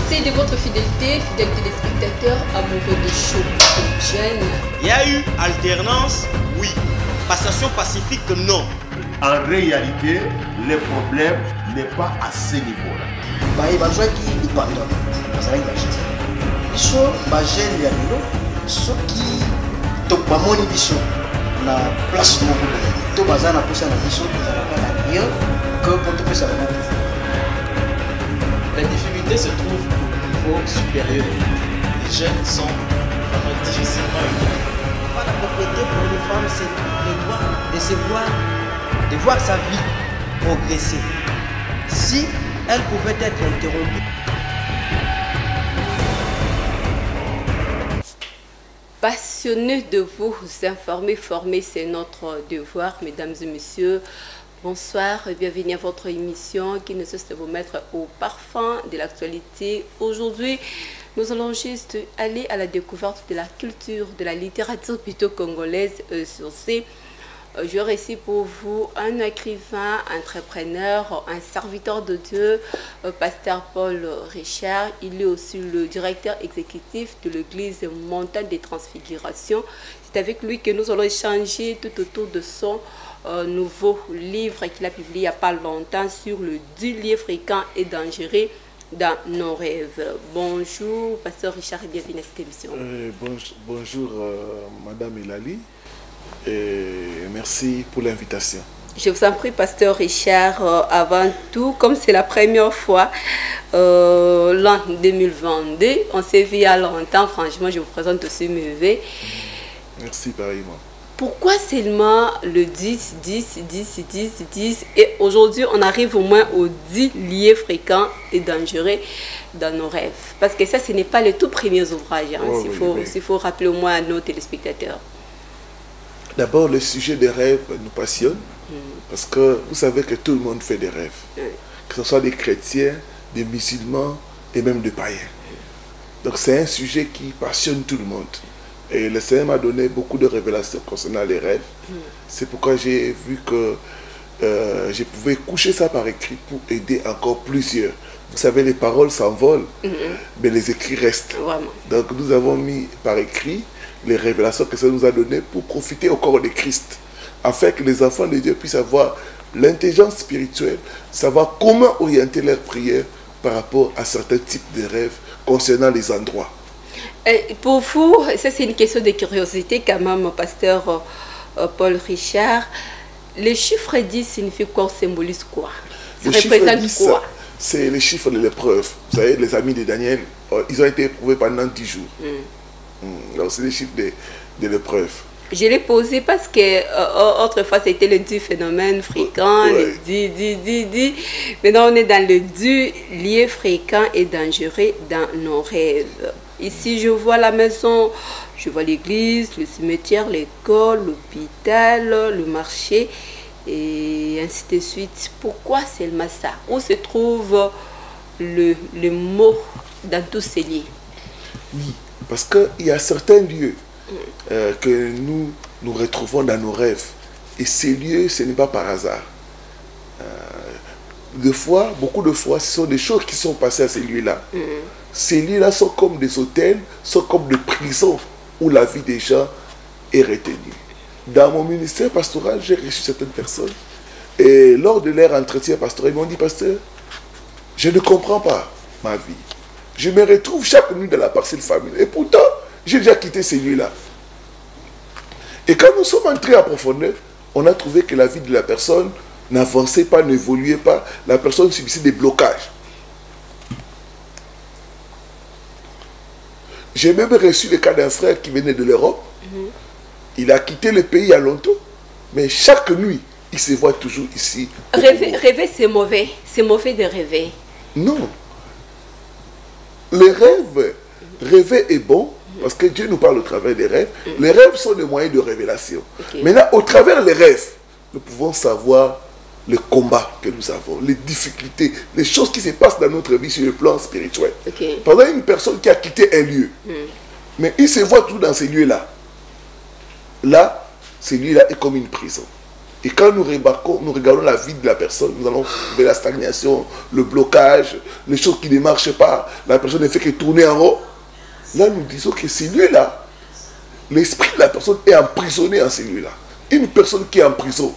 Merci de votre fidélité, fidèles téléspectateurs, amoureux de show Jeune. Il y a eu alternance, oui. Passation pacifique, non. En réalité, le problème n'est pas à ce niveau-là. Baye bazwaki ipanda bazalaki bagene biso bagene ya lelo soki tobamoni biso na place moko to baza na posa na biso ezalaka na rien que pour topesa bango. La difficulté se trouve au niveau supérieur. Les jeunes sont vraiment difficilement éduqués. La propriété pour les femmes, c'est le droit de voir sa vie progresser. Si elle pouvait être interrompue. Passionné de vous informer, former, c'est notre devoir, mesdames et messieurs. Bonsoir et bienvenue à votre émission qui ne cesse de vous mettre au parfum de l'actualité. Aujourd'hui, nous allons juste aller à la découverte de la culture, de la littérature plutôt congolaise sur ces. J'aurai ici pour vous un écrivain, entrepreneur, un serviteur de Dieu, pasteur Paul Richard. Il est aussi le directeur exécutif de l'église Montagne des Transfigurations. C'est avec lui que nous allons échanger tout autour de son nouveau livre qu'il a publié il n'y a pas longtemps sur le lieu fréquent et dangereux dans nos rêves. Bonjour, pasteur Richard, et bienvenue à cette émission. Bonjour, madame Elali. Et merci pour l'invitation. Je vous en prie, pasteur Richard, avant tout, comme c'est la première fois, l'an 2022, on s'est vu il y a longtemps, franchement, je vous présente aussi Mevé. Merci, pareillement. Pourquoi seulement le 10, 10, 10, 10, 10 et aujourd'hui, on arrive au moins aux 10 lieux fréquents et dangereux dans nos rêves? Parce que ça, ce n'est pas les tout premiers ouvrages, hein, s'il faut rappeler au moins à nos téléspectateurs. D'abord, le sujet des rêves nous passionne, parce que vous savez que tout le monde fait des rêves, que ce soit des chrétiens, des musulmans et même des païens. Donc c'est un sujet qui passionne tout le monde. Et le Seigneur m'a donné beaucoup de révélations concernant les rêves. C'est pourquoi j'ai vu que je pouvais coucher ça par écrit pour aider encore plusieurs. Vous savez, les paroles s'envolent, mais les écrits restent. Vraiment. Donc nous avons mis par écrit les révélations que ça nous a données pour profiter au corps de Christ, afin que les enfants de Dieu puissent avoir l'intelligence spirituelle, savoir comment orienter leur prière par rapport à certains types de rêves concernant les endroits. Et pour vous, ça c'est une question de curiosité quand même, pasteur Paul Richard. Les chiffres 10 signifient quoi, symbolise quoi? Ça représente 10, quoi? C'est les chiffres de l'épreuve. Vous savez, les amis de Daniel, ils ont été éprouvés pendant 10 jours. Donc c'est les chiffres de l'épreuve. Je l'ai posé parce que autrefois c'était le du phénomène fréquent, le du. Maintenant on est dans le du lié fréquent et dangereux dans nos rêves. Ici je vois la maison, je vois l'église, le cimetière, l'école, l'hôpital, le marché et ainsi de suite. Pourquoi seulement ça? Où se trouve le mot dans tous ces lieux? Oui. Parce qu'il y a certains lieux que nous retrouvons dans nos rêves. Et ces lieux, ce n'est pas par hasard. Beaucoup de fois, ce sont des choses qui sont passées à ces lieux-là. Ces lieux-là sont comme des hôtels, sont comme des prisons où la vie des gens est retenue. Dans mon ministère pastoral, j'ai reçu certaines personnes. Et lors de leur entretien pastoral, ils m'ont dit, pasteur, je ne comprends pas ma vie. Je me retrouve chaque nuit dans la parcelle familiale. Et pourtant, j'ai déjà quitté ces lieux-là. Et quand nous sommes entrés en profondeur, on a trouvé que la vie de la personne n'avançait pas, n'évoluait pas. La personne subissait des blocages. J'ai même reçu le cas d'un frère qui venait de l'Europe. Il a quitté le pays il y a longtemps. Mais chaque nuit, il se voit toujours ici. Rêver, c'est mauvais. C'est mauvais de rêver. Non. Les rêves, rêver est bon, parce que Dieu nous parle au travers des rêves. Les rêves sont des moyens de révélation. Maintenant, au travers des rêves, nous pouvons savoir le combat que nous avons, les difficultés, les choses qui se passent dans notre vie sur le plan spirituel. Par exemple, une personne qui a quitté un lieu, mais il se voit tout dans ces lieux-là. Là, ce lieu-là est comme une prison. Et quand nous regardons la vie de la personne, nous allons vers la stagnation, le blocage, les choses qui ne marchent pas, la personne ne fait que tourner en rond. Là, nous disons que c'est lui-là. L'esprit de la personne est emprisonné en celui-là. Une personne qui est en prison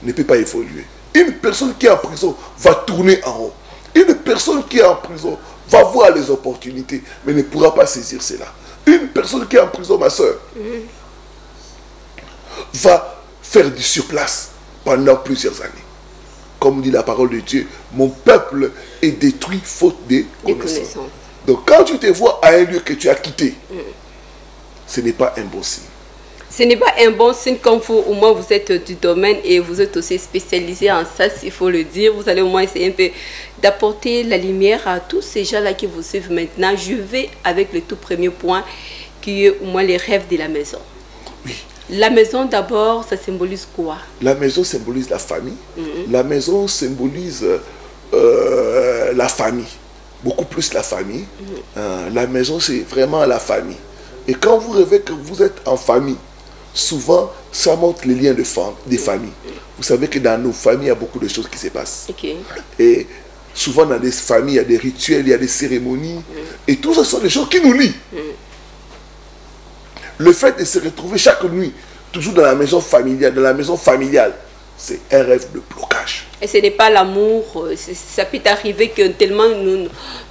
ne peut pas évoluer. Une personne qui est en prison va tourner en rond. Une personne qui est en prison va voir les opportunités, mais ne pourra pas saisir cela. Une personne qui est en prison, ma soeur, va faire du surplace pendant plusieurs années. Comme dit la parole de Dieu, mon peuple est détruit faute de connaissances. Donc quand tu te vois à un lieu que tu as quitté, ce n'est pas un bon signe. Ce n'est pas un bon signe comme vous, au moins vous êtes du domaine et vous êtes aussi spécialisé en ça, s'il faut le dire. Vous allez au moins essayer un peu d'apporter la lumière à tous ces gens-là qui vous suivent maintenant. Je vais avec le tout premier point qui est au moins les rêves de la maison. Oui. La maison d'abord, ça symbolise quoi? La maison symbolise la famille. La maison symbolise la famille. Beaucoup plus la famille. La maison, c'est vraiment la famille. Et quand vous rêvez que vous êtes en famille, souvent, ça montre les liens des familles. Vous savez que dans nos familles, il y a beaucoup de choses qui se passent. Et souvent, dans des familles, il y a des rituels, il y a des cérémonies. Et tout ça sont des choses qui nous lient. Le fait de se retrouver chaque nuit, toujours dans la maison familiale, c'est un rêve de blocage. Et ce n'est pas l'amour, ça peut arriver que tellement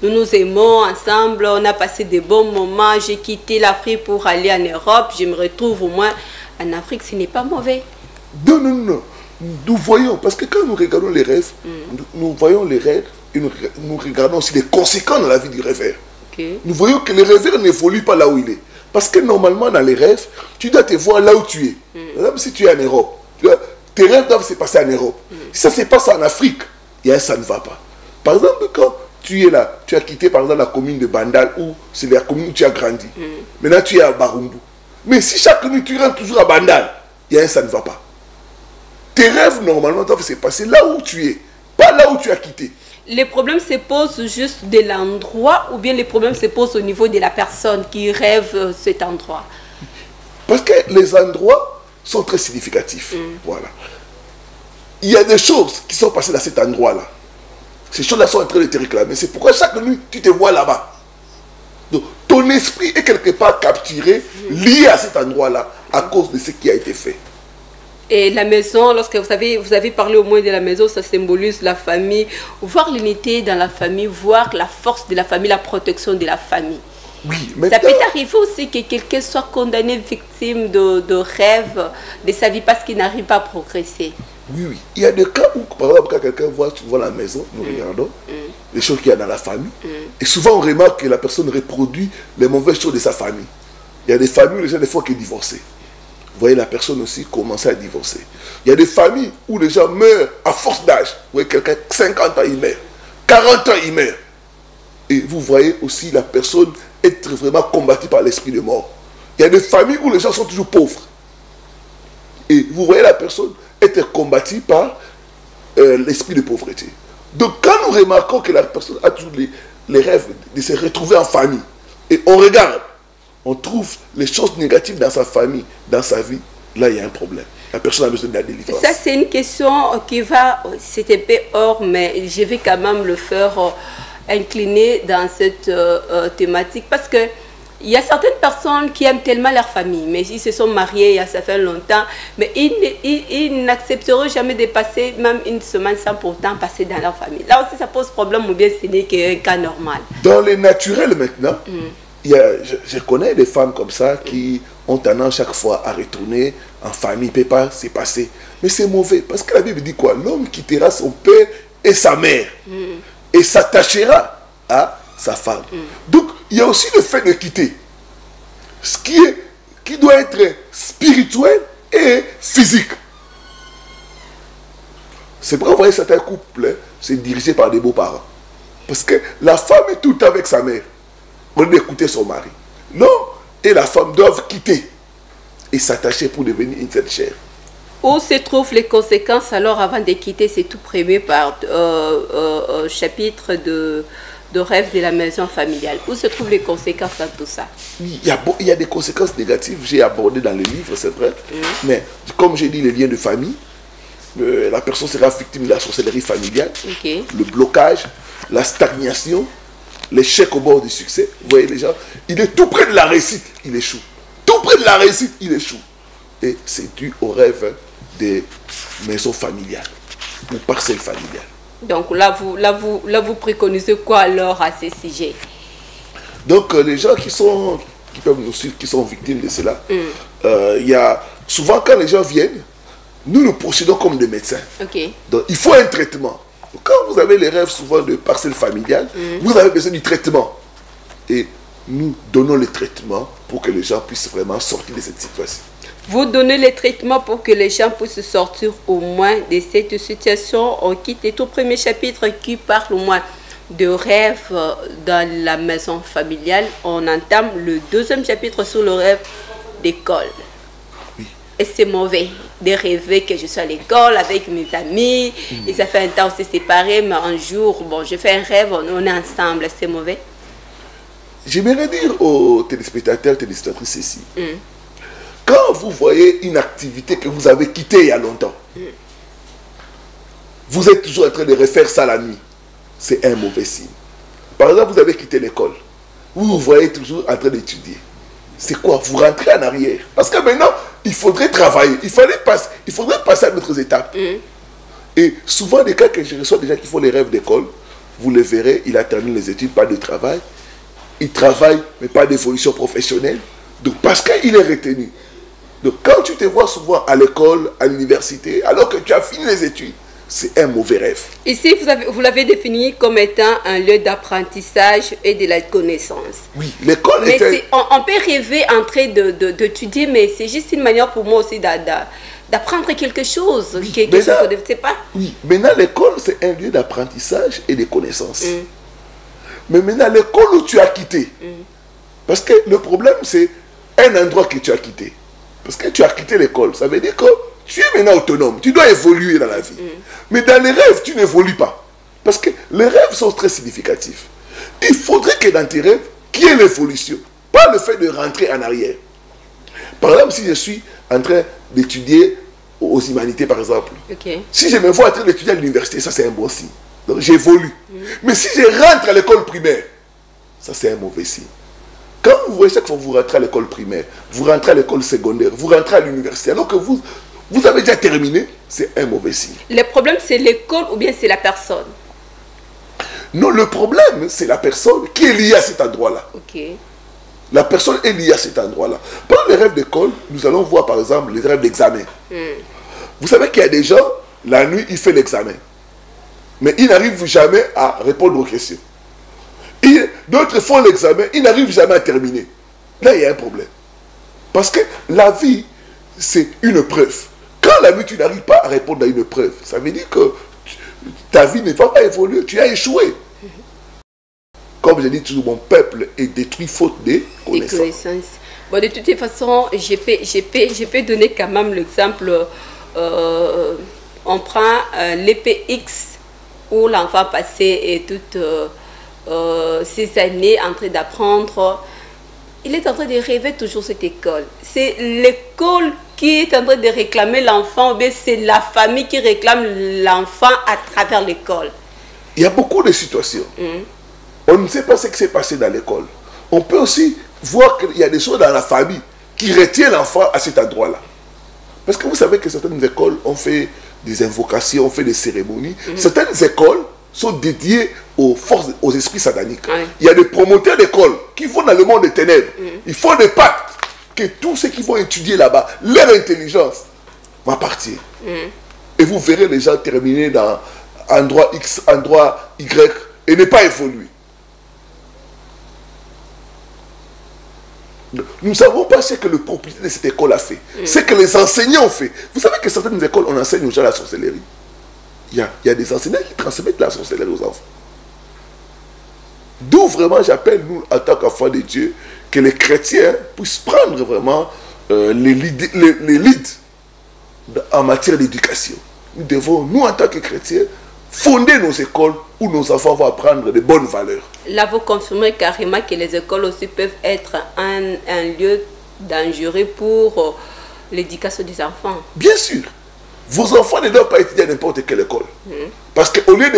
nous aimons ensemble, on a passé de bons moments, j'ai quitté l'Afrique pour aller en Europe, je me retrouve au moins en Afrique, ce n'est pas mauvais. Non, non, non, nous voyons, parce que quand nous regardons les rêves, nous voyons les rêves, et nous regardons aussi les conséquences dans la vie du rêveur. Nous voyons que le rêveur n'évolue pas là où il est. Parce que normalement dans les rêves, tu dois te voir là où tu es. Même si tu es en Europe, tes rêves doivent se passer en Europe. Si ça se passe en Afrique, ça ne va pas. Par exemple, quand tu es là, tu as quitté par exemple la commune de Bandal, ou c'est la commune où tu as grandi. Maintenant tu es à Barumbu. Mais si chaque nuit tu rentres toujours à Bandal, ça ne va pas. Tes rêves normalement doivent se passer là où tu es, pas là où tu as quitté. Les problèmes se posent juste de l'endroit ou bien les problèmes se posent au niveau de la personne qui rêve cet endroit? Parce que les endroits sont très significatifs. Voilà. Il y a des choses qui sont passées dans cet endroit-là. Ces choses-là sont en train de te réclamer. C'est pourquoi chaque nuit, tu te vois là-bas. Donc, ton esprit est quelque part capturé, lié à cet endroit-là, à cause de ce qui a été fait. Et la maison, lorsque vous avez parlé au moins de la maison, ça symbolise la famille. Voir l'unité dans la famille, voir la force de la famille, la protection de la famille. Oui, ça peut arriver aussi que quelqu'un soit condamné, victime de rêves de sa vie parce qu'il n'arrive pas à progresser. Oui, oui. Il y a des cas où, par exemple, quand quelqu'un voit la maison, nous regardons les choses qu'il y a dans la famille. Et souvent, on remarque que la personne reproduit les mauvaises choses de sa famille. Il y a des familles où les gens, des fois, qui sont divorcés. Vous voyez, la personne aussi commence à divorcer. Il y a des familles où les gens meurent à force d'âge. Vous voyez, quelqu'un, 50 ans, il meurt. 40 ans, il meurt. Et vous voyez aussi la personne être vraiment combattue par l'esprit de mort. Il y a des familles où les gens sont toujours pauvres. Et vous voyez la personne être combattue par l'esprit de pauvreté. Donc quand nous remarquons que la personne a toujours les rêves de se retrouver en famille, et on regarde, on trouve les choses négatives dans sa famille, dans sa vie, là il y a un problème. La personne a besoin de la délivrance. Ça c'est une question qui va, c'est un peu hors, mais je vais quand même le faire incliner dans cette thématique parce que il y a certaines personnes qui aiment tellement leur famille, mais ils se sont mariés ça fait longtemps, mais ils n'accepteront jamais de passer même une semaine sans pourtant passer dans leur famille. Là aussi, ça pose problème ou bien ce n'est qu'un cas normal. Dans les naturels maintenant, je connais des femmes comme ça qui ont tendance chaque fois à retourner en famille, ne peut pas se passer. Mais c'est mauvais, parce que la Bible dit quoi? L'homme quittera son père et sa mère et s'attachera à sa femme. Donc, il y a aussi le fait de quitter, ce qui doit être spirituel et physique. C'est pourquoi vous voyez certains couples, c'est dirigé par des beaux-parents. Parce que la femme est tout le temps avec sa mère, au lieu d'écouter son mari. L'homme et la femme doivent quitter et s'attacher pour devenir une seule chair. Où se trouvent les conséquences alors avant de quitter ces tout premiers chapitres de rêve de la maison familiale? Où se trouvent les conséquences dans tout ça? Il y a des conséquences négatives, j'ai abordé dans le livre, c'est vrai. Mais comme j'ai dit, les liens de famille, la personne sera victime de la sorcellerie familiale, Ok. le blocage, la stagnation, l'échec au bord du succès. Vous voyez les gens, il est tout près de la réussite, il échoue. Tout près de la réussite, il échoue. Et c'est dû au rêve des maisons familiales ou parcelles familiales. Donc là, vous préconisez quoi alors à ces sujets? Donc les gens qui peuvent nous suivre, qui sont victimes de cela, il y a souvent quand les gens viennent, nous procédons comme des médecins. Ok. Donc il faut un traitement. Donc, quand vous avez les rêves souvent de parcelles familiales, vous avez besoin du traitement. Et nous donnons le traitement pour que les gens puissent vraiment sortir de cette situation. Vous donnez les traitements pour que les gens puissent sortir au moins de cette situation. On quitte le tout premier chapitre qui parle au moins de rêves dans la maison familiale. On entame le deuxième chapitre sur le rêve d'école. Oui. Et c'est mauvais de rêver que je suis à l'école avec mes amis. Et ça fait un temps on s'est séparés, mais un jour, bon, je fais un rêve, on est ensemble. C'est mauvais. J'aimerais dire aux téléspectateurs, téléspectatrices ici, quand vous voyez une activité que vous avez quittée il y a longtemps, vous êtes toujours en train de refaire ça la nuit, c'est un mauvais signe. Par exemple, vous avez quitté l'école, vous vous voyez toujours en train d'étudier. C'est quoi? Vous rentrez en arrière. Parce que maintenant, il faudrait travailler, il faudrait passer à d'autres étapes. Et souvent, des cas que je reçois des gens qui font les rêves d'école, vous le verrez, il a terminé les études, pas de travail. Il travaille, mais pas d'évolution professionnelle. Donc, parce qu'il est retenu. Donc, quand tu te vois souvent à l'école, à l'université, alors que tu as fini les études, c'est un mauvais rêve. Ici, vous l'avez défini comme étant un lieu d'apprentissage et de la connaissance. Oui, l'école Mais est... on peut rêver en train d'étudier, mais c'est juste une manière pour moi aussi d'apprendre quelque chose. Oui, quelque chose que je ne sais pas. Oui, maintenant l'école, c'est un lieu d'apprentissage et de connaissances. Mais maintenant, l'école où tu as quitté, parce que le problème, c'est un endroit que tu as quitté. Parce que tu as quitté l'école, ça veut dire que tu es maintenant autonome, tu dois évoluer dans la vie. Mais dans les rêves, tu n'évolues pas. Parce que les rêves sont très significatifs. Il faudrait que dans tes rêves, qu'il y ait l'évolution, pas le fait de rentrer en arrière. Par exemple, si je suis en train d'étudier aux humanités, par exemple, si je me vois en train d'étudier à l'université, ça c'est un bon signe. Donc j'évolue. Mais si je rentre à l'école primaire, ça c'est un mauvais signe. Quand vous voyez chaque fois que vous rentrez à l'école primaire, vous rentrez à l'école secondaire, vous rentrez à l'université, alors que vous avez déjà terminé, c'est un mauvais signe. Le problème, c'est l'école ou bien c'est la personne? Non, le problème, c'est la personne qui est liée à cet endroit-là. La personne est liée à cet endroit-là. Pendant les rêves d'école, nous allons voir par exemple les rêves d'examen. Vous savez qu'il y a des gens, la nuit, ils font l'examen. Mais ils n'arrivent jamais à répondre aux questions. D'autres font l'examen, ils n'arrivent jamais à terminer. Là, il y a un problème. Parce que la vie, c'est une preuve. Quand la nuit, tu n'arrives pas à répondre à une preuve, ça veut dire que ta vie ne va pas évoluer, tu as échoué. Comme je dis toujours, mon peuple est détruit faute de connaissances. Bon, de toute façon, je peux donner quand même l'exemple. On prend l'EPX où l'enfant passait toutes ces années en train d'apprendre. Il est en train de rêver toujours cette école. C'est l'école qui est en train de réclamer l'enfant, ou bien c'est la famille qui réclame l'enfant à travers l'école. Il y a beaucoup de situations. On ne sait pas ce qui s'est passé dans l'école. On peut aussi voir qu'il y a des choses dans la famille qui retiennent l'enfant à cet endroit-là. Parce que vous savez que certaines écoles ont fait des invocations, ont fait des cérémonies. Certaines écoles sont dédiées aux forces, aux esprits sataniques. Il y a des promoteurs d'écoles qui vont dans le monde des ténèbres. Ils font des pactes que tous ceux qui vont étudier là-bas, leur intelligence va partir. Et vous verrez les gens terminer dans endroit X, endroit Y et ne pas évoluer. Nous ne savons pas ce que le propriétaire de cette école a fait. Ce que les enseignants ont fait. Vous savez que certaines écoles, on enseigne aux gens la sorcellerie. Il y a des enseignants qui transmettent la sorcellerie aux enfants. D'où vraiment j'appelle, nous, en tant qu'enfants de Dieu, que les chrétiens puissent prendre vraiment les leads en matière d'éducation. Nous devons, nous, en tant que chrétiens, fonder nos écoles où nos enfants vont apprendre de bonnes valeurs. Là, vous confirmez carrément que les écoles aussi peuvent être un lieu dangereux pour l'éducation des enfants. Bien sûr. Vos enfants ne doivent pas étudier à n'importe quelle école. Parce qu'au lieu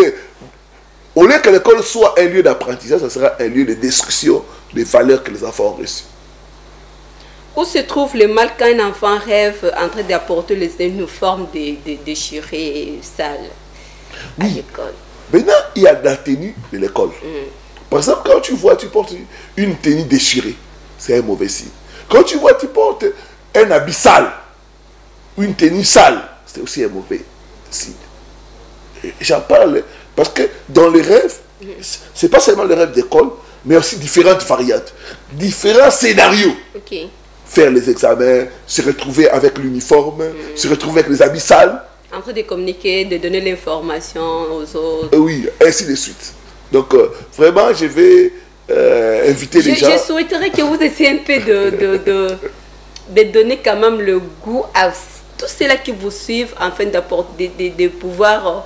que l'école soit un lieu d'apprentissage, ça sera un lieu de destruction des valeurs que les enfants ont reçues. Où se trouve le mal quand un enfant rêve en train d'apporter les uniformes déchirés et sales à l'école? Maintenant, il y a la tenue de l'école. Par exemple, quand tu portes une tenue déchirée, c'est un mauvais signe. Quand tu portes un habit sale, une tenue sale, c'est aussi un mauvais signe. J'en parle parce que dans les rêves, c'est pas seulement les rêves d'école, mais aussi différentes variantes, différents scénarios. Faire les examens, se retrouver avec l'uniforme, se retrouver avec les habits sales. En train de communiquer, de donner l'information aux autres. Oui, ainsi de suite. Donc, vraiment, je vais inviter les gens. Je souhaiterais que vous essayiez un peu de donner quand même le goût à tous ceux-là qui vous suivent, afin de pouvoir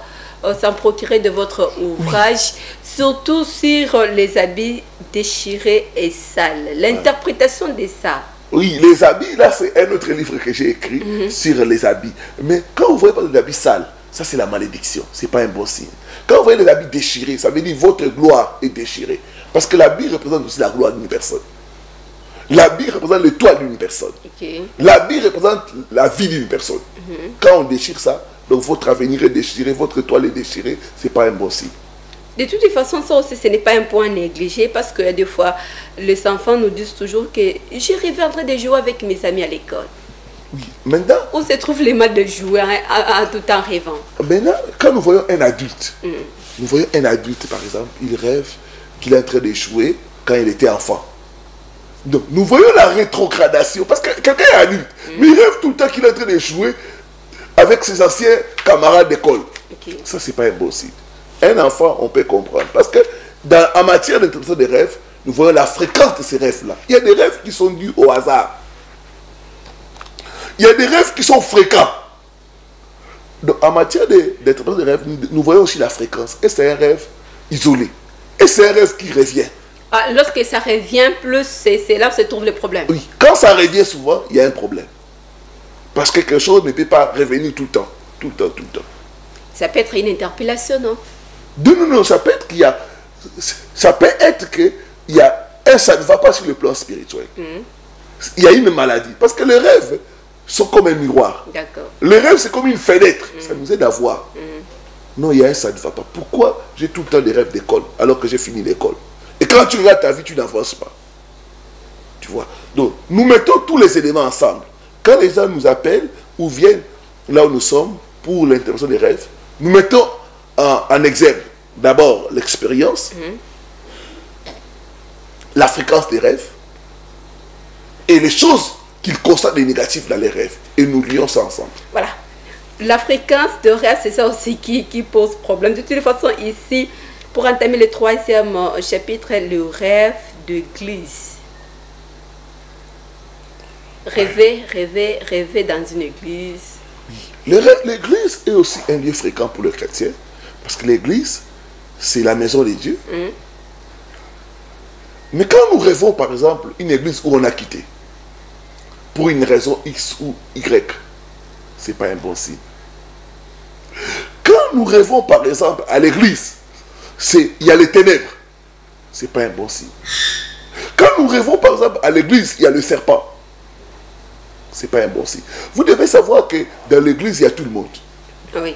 s'en procurer de votre ouvrage, surtout sur les habits déchirés et sales. L'interprétation de ça. Oui, les habits, là, c'est un autre livre que j'ai écrit sur les habits. Mais quand vous voyez pas des habits sales, ça c'est la malédiction, c'est pas un bon signe. Quand vous voyez les habits déchirés, ça veut dire votre gloire est déchirée. Parce que l'habit représente aussi la gloire d'une personne. L'habit représente le toit d'une personne. L'habit représente la vie d'une personne. Quand on déchire ça, donc votre avenir est déchiré, votre toile est déchirée, c'est pas un bon signe. De toute façon, ça aussi, ce n'est pas un point négligé, parce que des fois, les enfants nous disent toujours que j'ai rêvé en train de jouer avec mes amis à l'école. Oui, maintenant... Où se trouve les mal de jouer tout en rêvant? Maintenant, quand nous voyons un adulte, nous voyons un adulte, par exemple, il rêve qu'il est en train de jouer quand il était enfant. Donc, nous voyons la rétrogradation, parce que quelqu'un est adulte, mais il rêve tout le temps qu'il est en train de jouer avec ses anciens camarades d'école. Ça, c'est pas un bon signe. Un enfant, on peut comprendre. Parce que en matière d'interprétation des rêves, nous voyons la fréquence de ces rêves-là. Il y a des rêves qui sont dus au hasard. Il y a des rêves qui sont fréquents. Donc, en matière d'interprétation des rêves, nous voyons aussi la fréquence. Et c'est un rêve isolé. Et c'est un rêve qui revient. Lorsque ça revient plus, c'est là où se trouve le problème. Oui, quand ça revient souvent, il y a un problème. Parce que quelque chose ne peut pas revenir tout le temps. Tout le temps, tout le temps. Ça peut être une interpellation, non? Non, ça peut être qu'il y a... Ça peut être qu'il y a ça ne va pas sur le plan spirituel. Il y a une maladie. Parce que les rêves sont comme un miroir. D'accord. Les rêves, c'est comme une fenêtre. Ça nous aide à voir. Non, il y a ça ne va pas. Pourquoi j'ai tout le temps des rêves d'école alors que j'ai fini l'école? Et quand tu regardes ta vie, tu n'avances pas. Tu vois? Donc, nous mettons tous les éléments ensemble. Quand les gens nous appellent ou viennent là où nous sommes pour l'intervention des rêves, nous mettons en exergue d'abord l'expérience, la fréquence des rêves et les choses qu'ils constatent des négatifs dans les rêves. Et nous lions ça ensemble. Voilà. La fréquence de rêve, c'est ça aussi qui pose problème. De toute façon, ici, pour entamer le 3e chapitre, le rêve de l'église. Rêver dans une église. L'église est aussi un lieu fréquent pour le chrétien. Parce que l'église, c'est la maison de Dieu. Mais quand nous rêvons, par exemple, une église où on a quitté, pour une raison X ou Y, ce n'est pas un bon signe. Quand nous rêvons, par exemple, à l'église, il y a les ténèbres, ce n'est pas un bon signe. Quand nous rêvons, par exemple, à l'église, il y a le serpent, ce n'est pas un bon signe. Vous devez savoir que dans l'église, il y a tout le monde. Oui.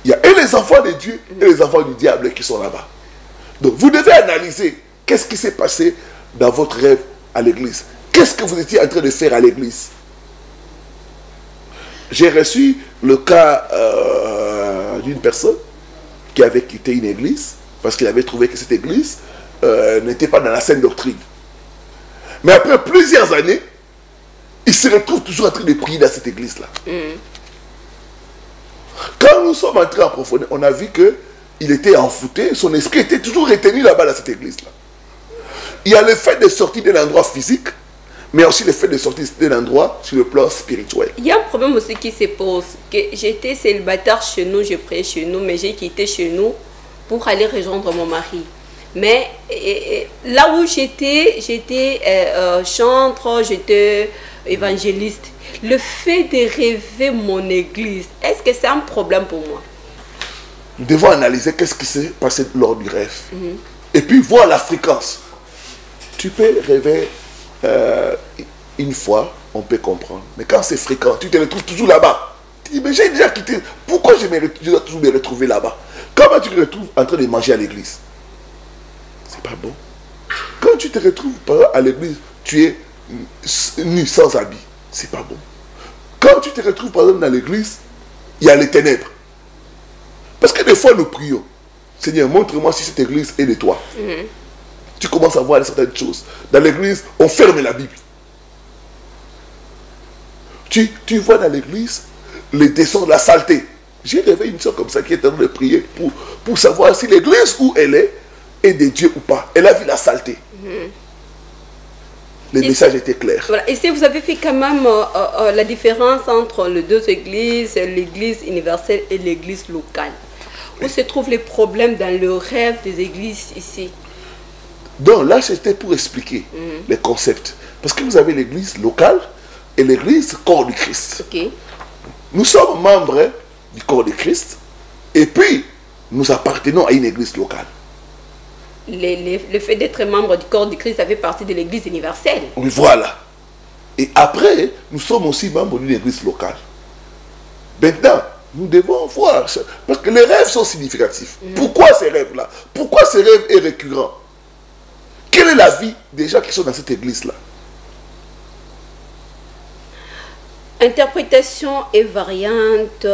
Il y a et les enfants de Dieu et les enfants du diable qui sont là-bas. Donc, vous devez analyser qu'est-ce qui s'est passé dans votre rêve à l'église. Qu'est-ce que vous étiez en train de faire à l'église? J'ai reçu le cas d'une personne qui avait quitté une église parce qu'il avait trouvé que cette église n'était pas dans la saine doctrine. Mais après plusieurs années, il se retrouve toujours en train de prier dans cette église-là. Quand nous sommes entrés en profondeur, on a vu qu'il était envoûté, son esprit était toujours retenu là-bas dans cette église-là. Il y a le fait de sortir d'un endroit physique, mais aussi le fait de sortir d'un endroit sur le plan spirituel. Il y a un problème aussi qui se pose. J'étais célibataire chez nous, je priais chez nous, mais j'ai quitté chez nous pour aller rejoindre mon mari. Mais là où j'étais chantre, évangéliste, le fait de rêver mon église, est-ce que c'est un problème pour moi? Nous devons analyser qu'est-ce qui s'est passé lors du rêve. Et puis voir la fréquence. Tu peux rêver une fois, on peut comprendre. Mais quand c'est fréquent, tu te retrouves toujours là-bas. Tu dis, mais j'ai déjà quitté. Pourquoi je dois toujours me retrouver là-bas? Comment tu te retrouves en train de manger à l'église? C'est pas bon. Quand tu te retrouves à l'église, tu es nu sans habit. C'est pas bon. Quand tu te retrouves par exemple dans l'église, il y a les ténèbres. Parce que des fois nous prions. Seigneur, montre-moi si cette église est de toi. Tu commences à voir certaines choses. Dans l'église, on ferme la Bible. Tu vois dans l'église les descends de la saleté. J'ai rêvé une soeur comme ça qui est en train de prier pour savoir si l'église où elle est de Dieu ou pas. Elle a vu la saleté. Le message était clair. Voilà. Et si vous avez fait quand même la différence entre les deux églises, l'église universelle et l'église locale. Où se trouvent les problèmes dans le rêve des églises ici? Donc là, c'était pour expliquer les concepts. Parce que vous avez l'église locale et l'église corps du Christ. Nous sommes membres du corps du Christ et puis nous appartenons à une église locale. Le fait d'être membre du corps du Christ, ça fait partie de l'église universelle. Oui, voilà. Et après, nous sommes aussi membres d'une église locale. Maintenant, nous devons voir, parce que les rêves sont significatifs. Pourquoi ces rêves-là? Pourquoi ces rêves sont récurrents? Quelle est la vie des gens qui sont dans cette église-là? Interprétation et variante.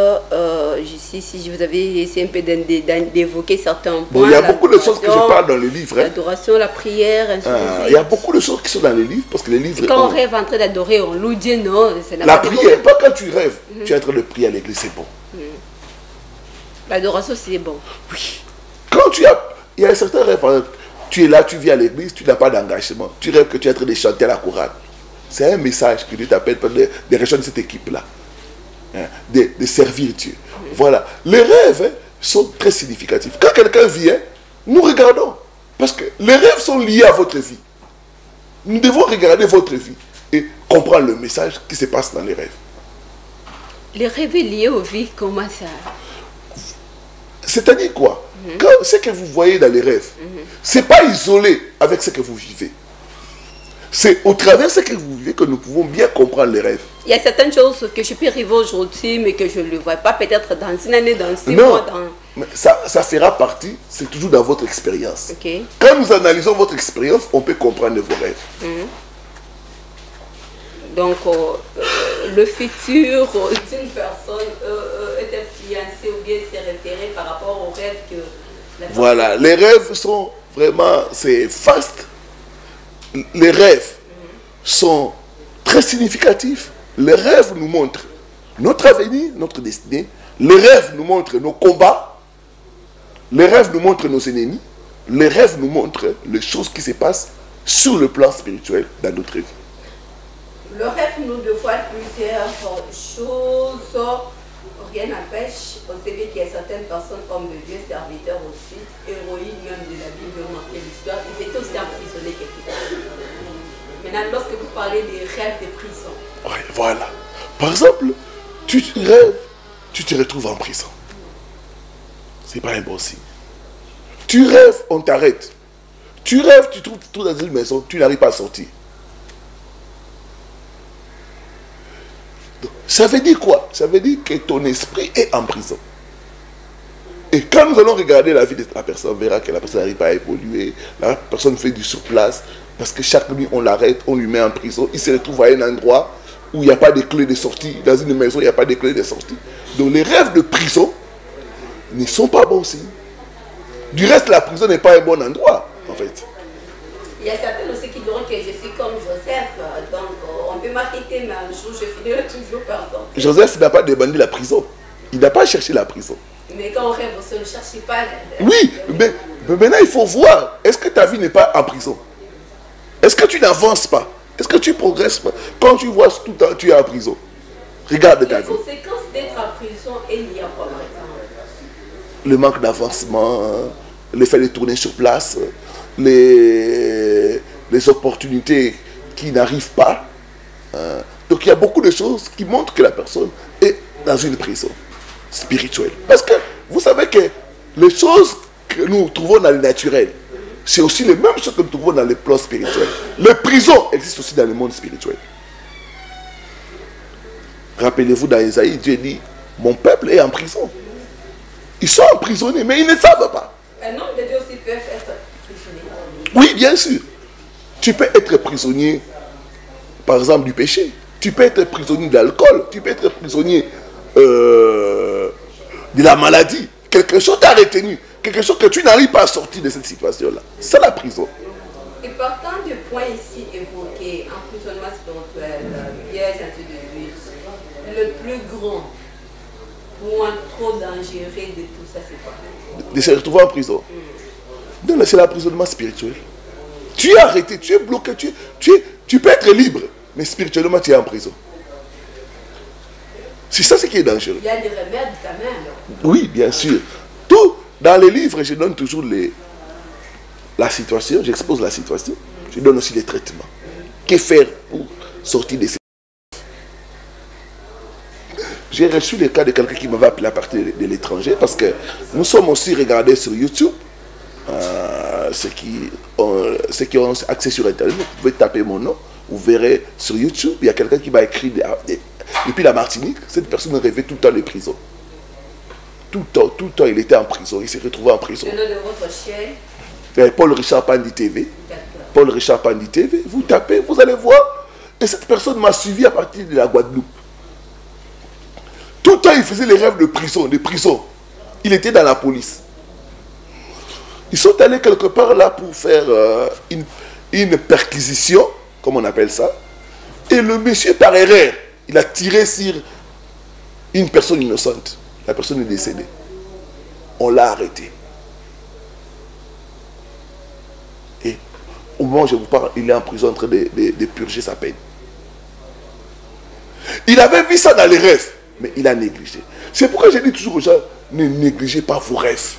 Si vous avez essayé un peu d'évoquer certains points. Bon, il y a beaucoup de choses que je parle dans les livres. L'adoration, la prière, ainsi de suite. Il y a beaucoup de choses qui sont dans les livres parce que les livres. Quand on rêve en train d'adorer, on loue Dieu, non? La prière, pas quand tu rêves, tu es en train de prier à l'église, c'est bon. L'adoration, c'est bon. Oui. Quand tu as. Il y a certains rêves, tu es là, tu vis à l'église, tu n'as pas d'engagement. Tu rêves que tu es en train de chanter à la chorale. C'est un message que Dieu t'appelle de rejoindre cette équipe-là. De servir Dieu. Voilà. Les rêves sont très significatifs. Quand quelqu'un vient, nous regardons. Parce que les rêves sont liés à votre vie. Nous devons regarder votre vie et comprendre le message qui se passe dans les rêves. Les rêves liés aux vies, comment ça? C'est-à-dire quoi? Quand ce que vous voyez dans les rêves, ce n'est pas isolé avec ce que vous vivez. C'est au travers de ce que vous vivez que nous pouvons bien comprendre les rêves. Il y a certaines choses que je peux rêver aujourd'hui, mais que je ne le vois pas peut-être dans une année, dans 6 mois. Mais ça fera partie, c'est toujours dans votre expérience. Okay. Quand nous analysons votre expérience, on peut comprendre vos rêves. Donc, le futur d'une personne est influencé ou bien c'est référé par rapport aux rêves que la personne... Voilà, les rêves sont vraiment, c'est vaste. Les rêves sont très significatifs. Les rêves nous montrent notre avenir, notre destinée. Les rêves nous montrent nos combats. Les rêves nous montrent nos ennemis. Les rêves nous montrent les choses qui se passent sur le plan spirituel dans notre vie. Le rêve nous dévoile plusieurs choses. Rien n'empêche, on sait bien qu'il y a certaines personnes, hommes de Dieu, serviteurs aussi, héroïnes même de la Bible, marqué l'histoire, ils étaient aussi emprisonnés quelque part. Maintenant, lorsque vous parlez des rêves de prison. Oui, voilà. Par exemple, tu rêves, tu te retrouves en prison. C'est pas un bon signe. Tu rêves, on t'arrête. Tu rêves, tu trouves tout dans une maison, tu n'arrives pas à sortir. Ça veut dire quoi? Ça veut dire que ton esprit est en prison. Et quand nous allons regarder la vie de la personne, on verra que la personne n'arrive pas à évoluer. La personne fait du surplace. Parce que chaque nuit, on l'arrête, on lui met en prison. Il se retrouve à un endroit où il n'y a pas de clé de sortie. Dans une maison, il n'y a pas de clé de sortie. Donc les rêves de prison ne sont pas bons signes. Du reste, la prison n'est pas un bon endroit, en fait. Il y a certains aussi qui diront que je suis comme Joseph. Donc, on peut m'arrêter, mais un jour, je finirai toujours par sortir. Joseph n'a pas demandé la prison. Il n'a pas cherché la prison. Mais quand on rêve aussi, on ne cherche pas. Oui, mais maintenant, il faut voir. Est-ce que ta vie n'est pas en prison? Est-ce que tu n'avances pas? Est-ce que tu progresses pas? Quand tu vois tout le temps, tu es en prison. Regarde ta vie. Les conséquences d'être en prison, il y a quoi, par exemple? Le manque d'avancement, le fait de tourner sur place, les opportunités qui n'arrivent pas. il y a beaucoup de choses qui montrent que la personne est dans une prison spirituelle. Parce que vous savez que les choses que nous trouvons dans le naturel, c'est aussi les mêmes choses que nous trouvons dans les plans spirituels. Les prisons existent aussi dans le monde spirituel. Rappelez-vous, dans Isaïe, Dieu dit, mon peuple est en prison. Ils sont emprisonnés, mais ils ne savent pas. Un homme de Dieu aussi peut être prisonnier. Oui, bien sûr. Tu peux être prisonnier, par exemple, du péché. Tu peux être prisonnier de l'alcool. Tu peux être prisonnier de la maladie. Quelque chose t'a retenu. Quelque chose que tu n'arrives pas à sortir de cette situation-là. C'est la prison. Et partant du point ici évoqué, emprisonnement spirituel, piège, ainsi de suite, le plus grand point trop dangereux de tout ça, c'est quoi? De se retrouver en prison. Non, c'est l'emprisonnement spirituel. Tu es arrêté, tu es bloqué, tu peux être libre, mais spirituellement tu es en prison. C'est ça ce qui est dangereux. Il y a des remèdes quand même. Oui, bien sûr. Tout, dans les livres, je donne toujours la situation, j'expose la situation, je donne aussi les traitements. Que faire pour sortir de ces... J'ai reçu le cas de quelqu'un qui m'avait appelé à partir de l'étranger parce que nous sommes aussi regardés sur YouTube. Ceux qui ont accès sur Internet, vous pouvez taper mon nom, vous verrez sur YouTube, il y a quelqu'un qui m'a écrit depuis la Martinique. Cette personne rêvait tout le temps de prison. Tout le temps, il était en prison, il s'est retrouvé en prison. Le nom de votre chaîne? Paul Richard Pandi TV. Paul Richard Pandi TV, vous tapez, vous allez voir. Et cette personne m'a suivi à partir de la Guadeloupe. Tout le temps, il faisait les rêves de prison, Il était dans la police. Ils sont allés quelque part là pour faire une perquisition, comme on appelle ça. Et le monsieur, par erreur, il a tiré sur une personne innocente. La personne est décédée. On l'a arrêté. Et au moment où je vous parle, il est en prison en train de purger sa peine. Il avait vu ça dans les rêves, mais il a négligé. C'est pourquoi je dis toujours aux gens, ne négligez pas vos rêves.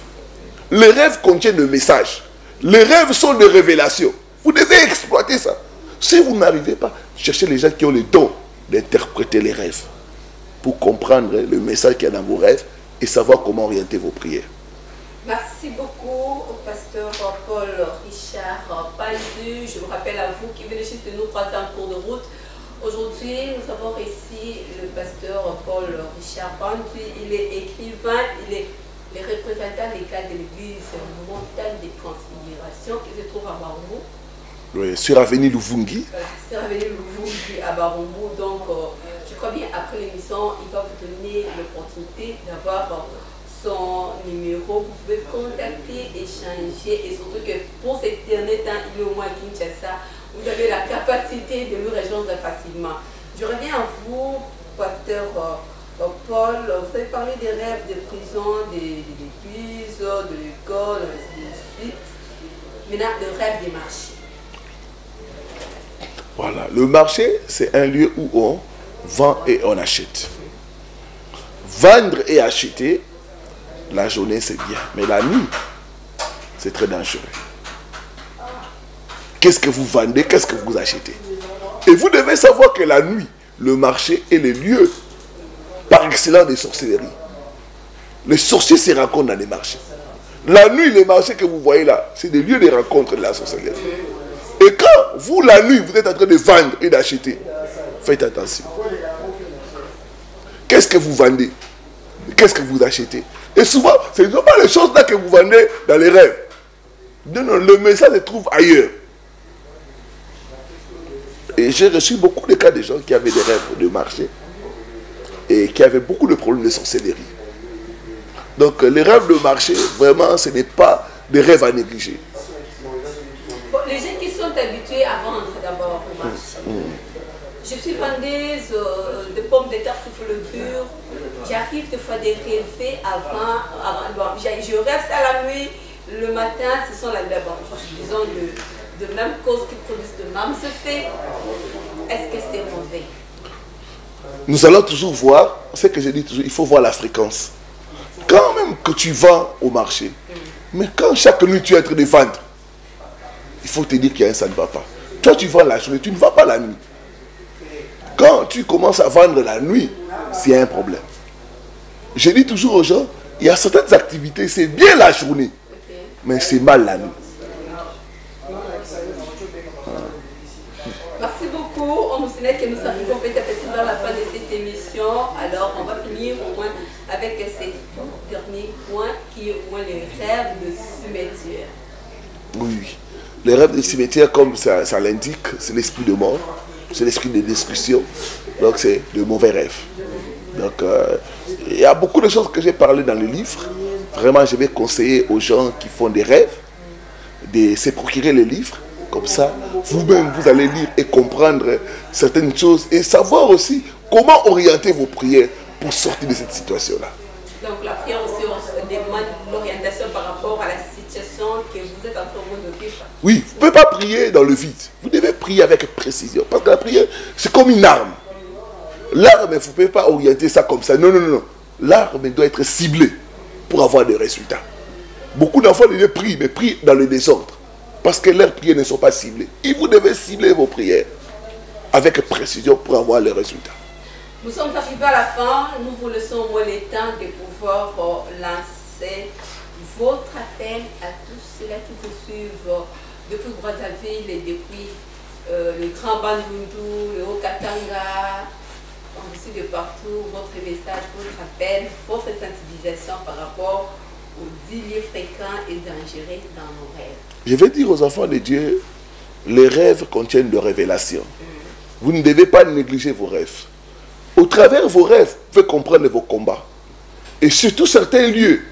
Les rêves contiennent des messages. Les rêves sont des révélations. Vous devez exploiter ça. Si vous n'arrivez pas, cherchez les gens qui ont le don d'interpréter les rêves pour comprendre le message qu'il y a dans vos rêves et savoir comment orienter vos prières. Merci beaucoup au pasteur Paul Richard Pandi. Je vous rappelle à vous qui venez juste de nous croiser en cours de route. Aujourd'hui, nous avons ici le pasteur Paul Richard Pandi. Il est écrivain, il est le représentant légal de l'église montagne des transfigurations qui se trouve à Barumbu. Oui, sur avenue Luvungi. Voilà, sur avenue Luvungi à Barumbu. Donc, je crois bien après l'émission, il va vous donner l'opportunité d'avoir son numéro. Vous pouvez contacter, échanger et surtout que pour cet dernier temps, il est au moins à Kinshasa. Vous avez la capacité de nous rejoindre facilement. Je reviens à vous, pasteur Paul. Vous avez parlé des rêves de prison, de l'église, de l'école, ainsi de suite. Maintenant, le rêve des marchés. Voilà, le marché, c'est un lieu où on vend et on achète. Vendre et acheter, la journée c'est bien, mais la nuit, c'est très dangereux. Qu'est-ce que vous vendez, qu'est-ce que vous achetez? Et vous devez savoir que la nuit, le marché est le lieu par excellence des sorcelleries. Les sorciers se rencontrent dans les marchés. La nuit, les marchés que vous voyez là, c'est des lieux de rencontre de la sorcellerie. Et quand vous, la nuit, vous êtes en train de vendre et d'acheter, faites attention. Qu'est-ce que vous vendez? Qu'est-ce que vous achetez? Et souvent, ce ne sont pas les choses là que vous vendez dans les rêves. Non, non, le message se trouve ailleurs. Et j'ai reçu beaucoup de cas de gens qui avaient des rêves de marché et qui avaient beaucoup de problèmes de sorcellerie. Donc les rêves de marché, vraiment, ce n'est pas des rêves à négliger. Bon, les gens qui sont habitués à vendre d'abord au marché. Je suis vendeuse de pommes de terre sous le dur. J'arrive des fois de rêver avant bon, je rêve ça la nuit. Le matin, ce sont disons de même cause qui produisent de même effet. Est-ce que c'est mauvais? Nous allons toujours voir, c'est ce que je dis toujours, il faut voir la fréquence. Quand même que tu vends au marché, mais quand chaque nuit tu es en train de vendre, il faut te dire qu'il y a un ça ne va pas. Toi tu vends la journée, tu ne vends pas la nuit. Quand tu commences à vendre la nuit, c'est un problème. Je dis toujours aux gens, il y a certaines activités, c'est bien la journée, mais c'est mal la nuit. Merci beaucoup. On nous signale que nous arrivons petit à petit vers la fin de cette émission. Alors, on va finir au moins avec ces derniers points qui est au moins les rêves de cimetière. Oui, les rêves de cimetière, comme ça l'indique, c'est l'esprit de mort, c'est l'esprit de destruction. Donc, c'est de mauvais rêves. Donc, il y a beaucoup de choses que j'ai parlé dans le livre. Vraiment, je vais conseiller aux gens qui font des rêves de se procurer les livres. Comme ça, vous-même, vous allez lire et comprendre certaines choses et savoir aussi comment orienter vos prières pour sortir de cette situation-là. Donc la prière aussi demande l'orientation par rapport à la situation que vous êtes en train de vivre. Oui, vous ne pouvez pas prier dans le vide. Vous devez prier avec précision. Parce que la prière, c'est comme une arme. L'arme, vous ne pouvez pas orienter ça comme ça. Non, non, non. L'arme doit être ciblée pour avoir des résultats. Beaucoup d'enfants prient, mais prient dans le désordre. Parce que leurs prières ne sont pas ciblées. Et vous devez cibler vos prières avec précision pour avoir les résultats. Nous sommes arrivés à la fin. Nous vous laissons au moins le temps de pouvoir lancer votre appel à tous ceux-là qui vous suivent depuis Brazzaville et depuis le Grand Bandundu, le Haut-Katanga, aussi de partout. Votre message, votre appel, votre sensibilisation par rapport aux 10 lieux fréquents et dangereux dans nos rêves. Je vais dire aux enfants de Dieu, les rêves contiennent de révélations. Vous ne devez pas négliger vos rêves. Au travers de vos rêves, vous pouvez comprendre vos combats. Et surtout certains lieux,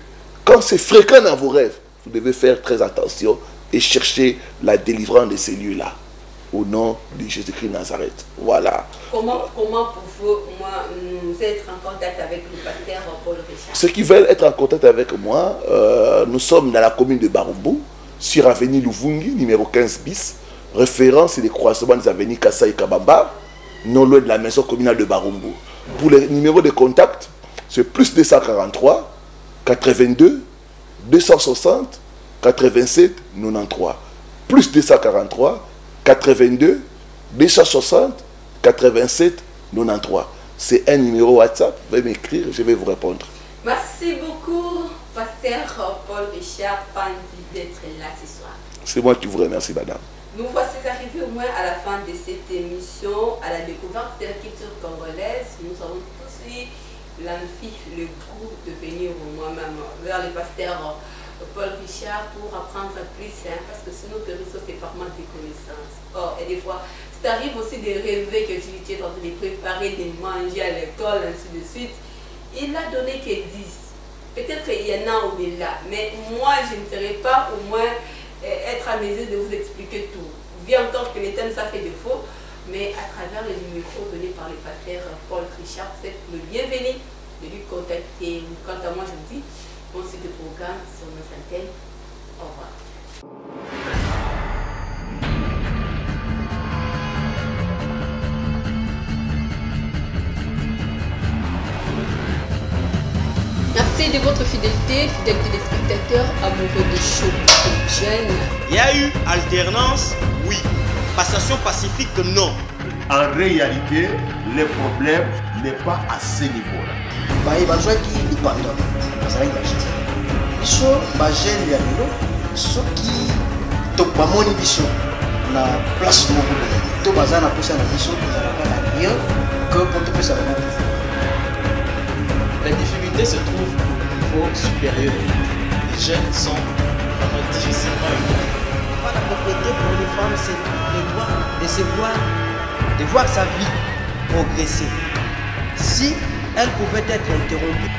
quand c'est fréquent dans vos rêves, vous devez faire très attention et chercher la délivrance de ces lieux-là. Au nom de Jésus-Christ de Nazareth. Voilà. Comment pouvez-vous nous être en contact avec le pasteur Paul Richard? Ceux qui veulent être en contact avec moi, nous sommes dans la commune de Barumbu, sur avenue Luvungi, numéro 15 bis. Référence, c'est les croisements des avenues Kassa et Kabamba, non loin de la maison communale de Barumbu. Pour les numéros de contact, c'est plus 243 82 260 87 93. Plus 243 82 260 87 93. C'est un numéro WhatsApp. Vous pouvez m'écrire, je vais vous répondre. Merci beaucoup, pasteur Paul Richard Pandi, d'être là ce soir. C'est moi qui vous remercie, madame. Nous voici arrivés au moins à la fin de cette émission, à la découverte de la culture congolaise. Nous avons tous eu l'envie, le goût de venir moi-même vers le pasteur Paul Richard pour apprendre plus, parce que sinon, c'est par manque de connaissances. Or, et des fois, ça arrive aussi de rêver que tu es en train de préparer, de manger à l'école, ainsi de suite. Il n'a donné que 10. Peut-être qu'il y en a au-delà, mais moi, je ne saurais pas au moins être à mesure de vous expliquer tout. Bien encore que les thèmes, ça fait défaut, mais à travers les micros donnés par le pasteur Paul Richard, vous êtes le bienvenu de lui contacter. Quant à moi, je vous dis, bon site de programme sur nos antennes. Au revoir. Merci de votre fidélité, fidèles téléspectateurs, amoureux de show jeune. Il y a eu alternance, oui. Passation pacifique, non. En réalité, le problème n'est pas à ce niveau-là. bazwaki lipanda bazalaki bagene biso bagene ya lelo soki bamoni biso na place moko to baza na posa na biso ezalaka na rien que pour topesa bango. La difficulté se trouve au niveau supérieur. Les jeunes sont vraiment difficilement éduqués. La propriété pour les femmes, c'est le droit de voir sa vie progresser. Si elle pouvait être interrompue,